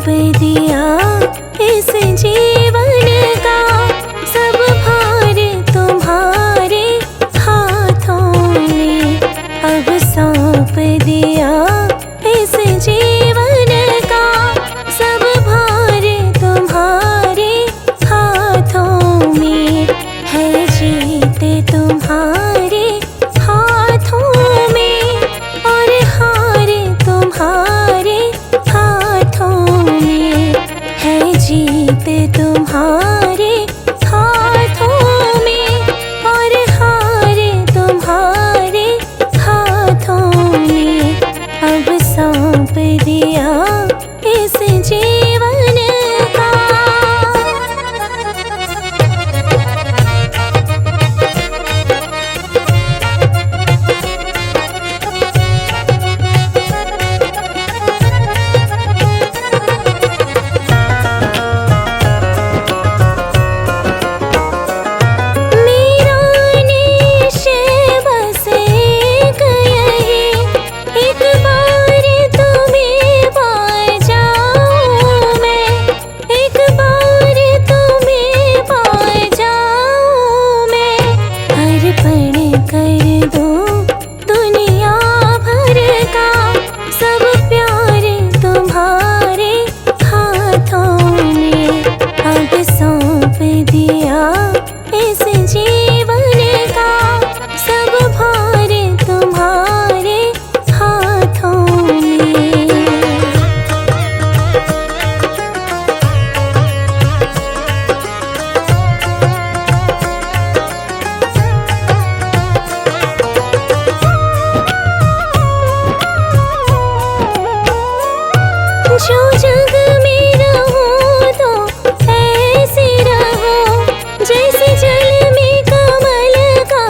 दिया इस जीवन का, सब भार तुम्हारे हाथों में। अब सौंप दिया इस जीवन का, सब भार तुम्हारे हाथों में। है जीत तुम्हारे हाथों में और हार तुम्हारे हाथों में। है जीत तुम्हारे हाथों में और हार तुम्हारे हाथों में। अब सौंप दिया इस जीवन का। जो जग में रहो तो ऐसे रहो, जैसे जल में कमल का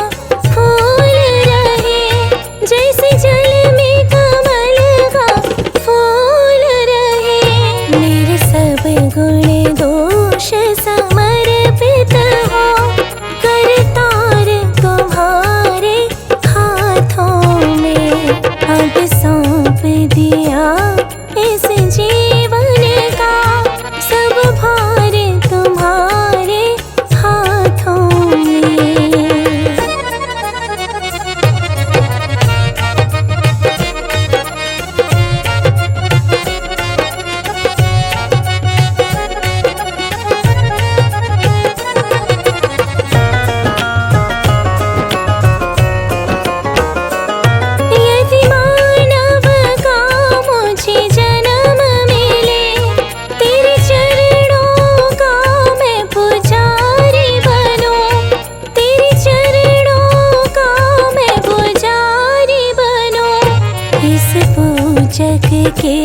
फूल रहे। जैसे जल में कमल का फूल रहे। मेरे सब गुण दोष समर्पित हो, करतार तुम्हारे हाथों में। अब सौंप दिया इस जीवन का, सब भार तुम्हारे हाथों में। यदि मानव का मुझे जन्म मिले, तेरे चरणों का मैं पुजारी बनूं। तेरे चरणों का मैं पुजारी बनूं। इस पूजक के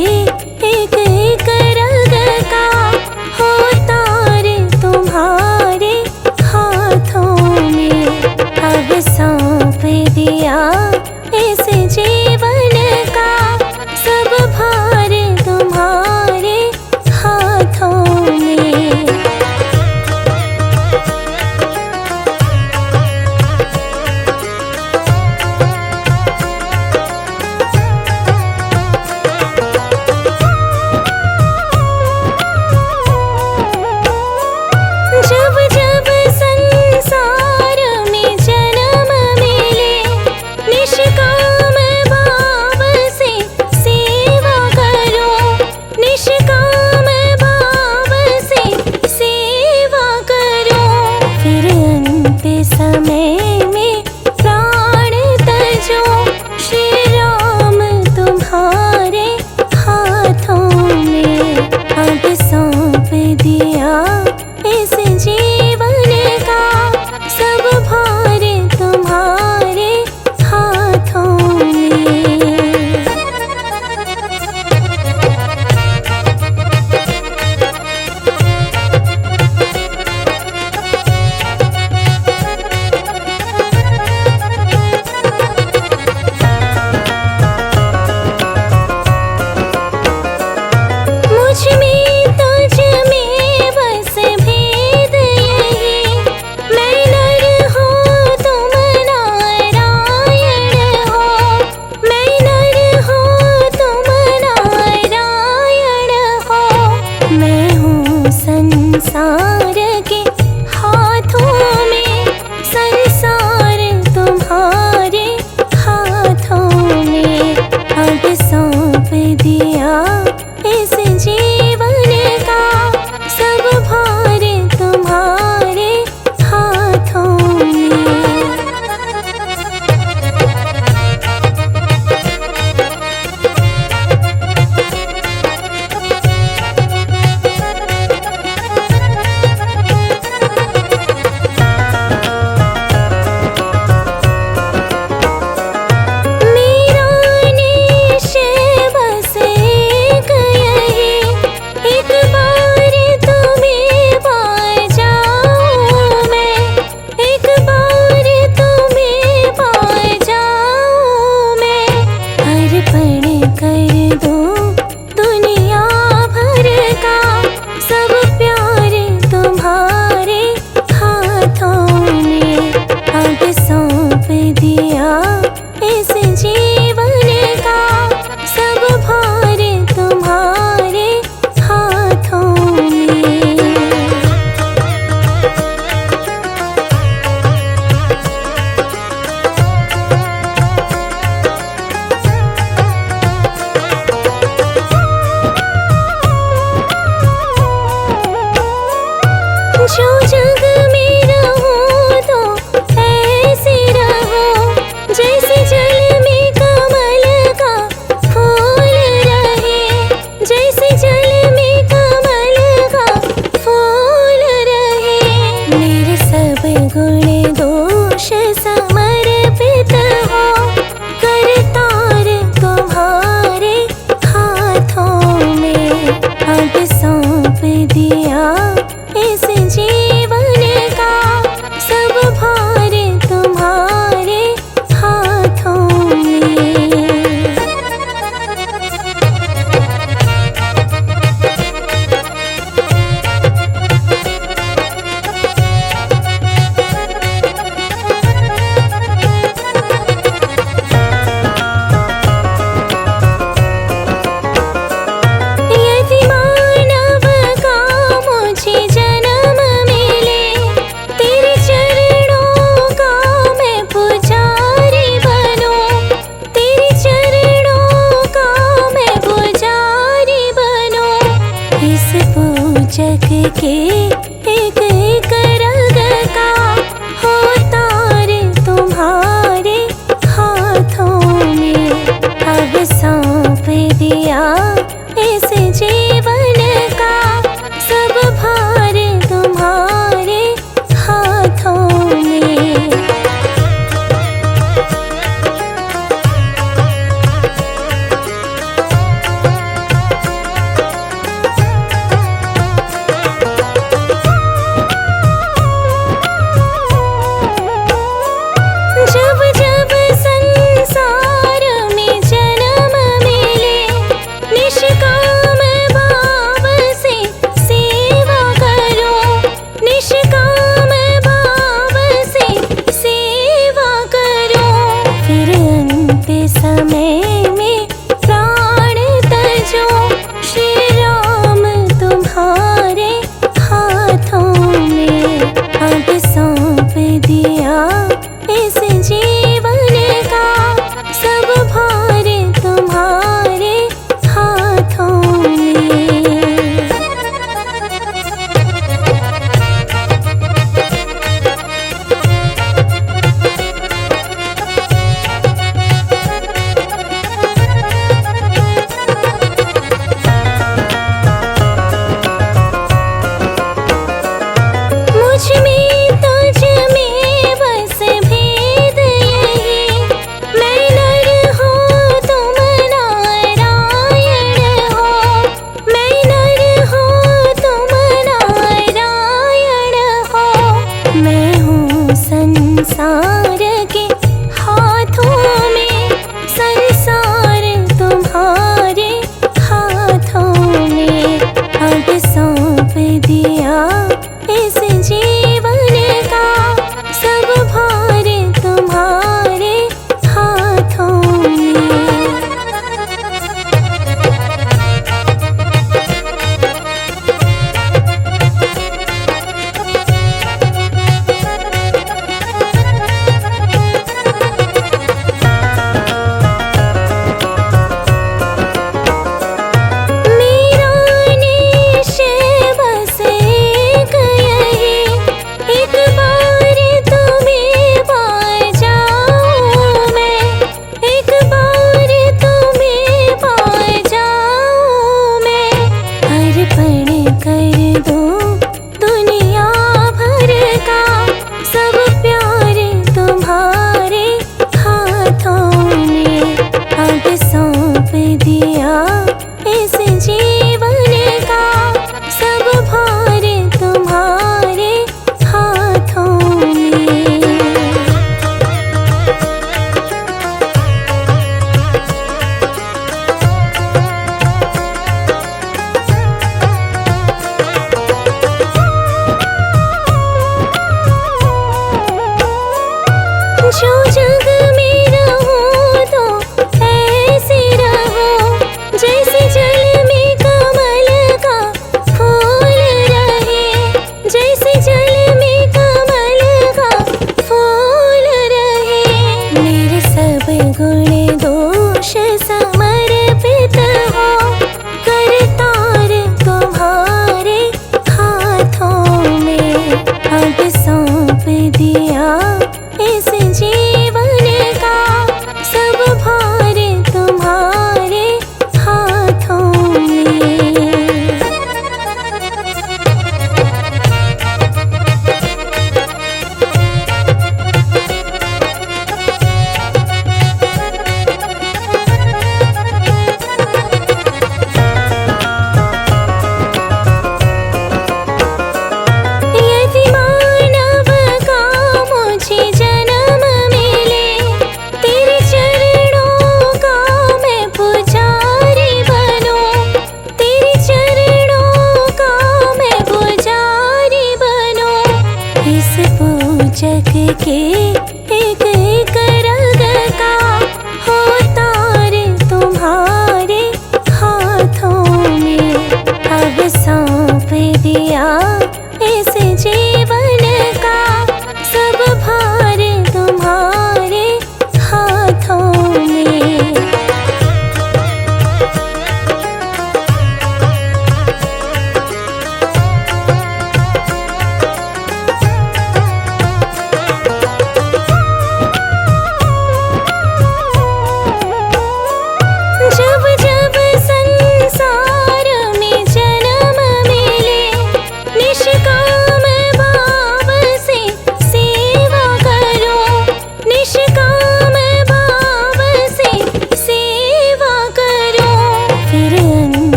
एक एक रग का हो तार तुम्हारे हाथों में। अब सौंप दिया इस जीवन का, सब भार तुम्हारे हाथों में। जब जब संसार में जन्म मिले, सौंप दिया इस जीवन का, सब भार तुम्हारे हाथों में। जो जग में रहो तो ऐसे रहो, जैसे जल में कमल का फूल रहे, जैसे जल में कमल का फूल रहे। मेरे सब गुण दोष समर्पित हो, करतार तुम्हारे हाथों में। अब सौंप दिया इस जीवन का, सब भार तुम्हारे हाथों में। यदि मानव का मुझे जन्म मिले, तेरे चरणों का मैं पुजारी बनूं, तेरे चरणों का मैं पुजारी बनूं। इस पूजक के एक एक रग का हो तार तुम्हारे हाथों में। अब सौंप दिया इस जीवन का, सब भार तुम्हारे हाथों में। जब जब संसार में जन्म मिले, निष्काम भाव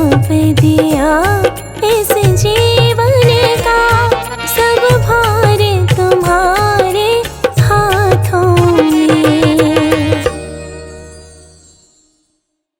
सौंप दी।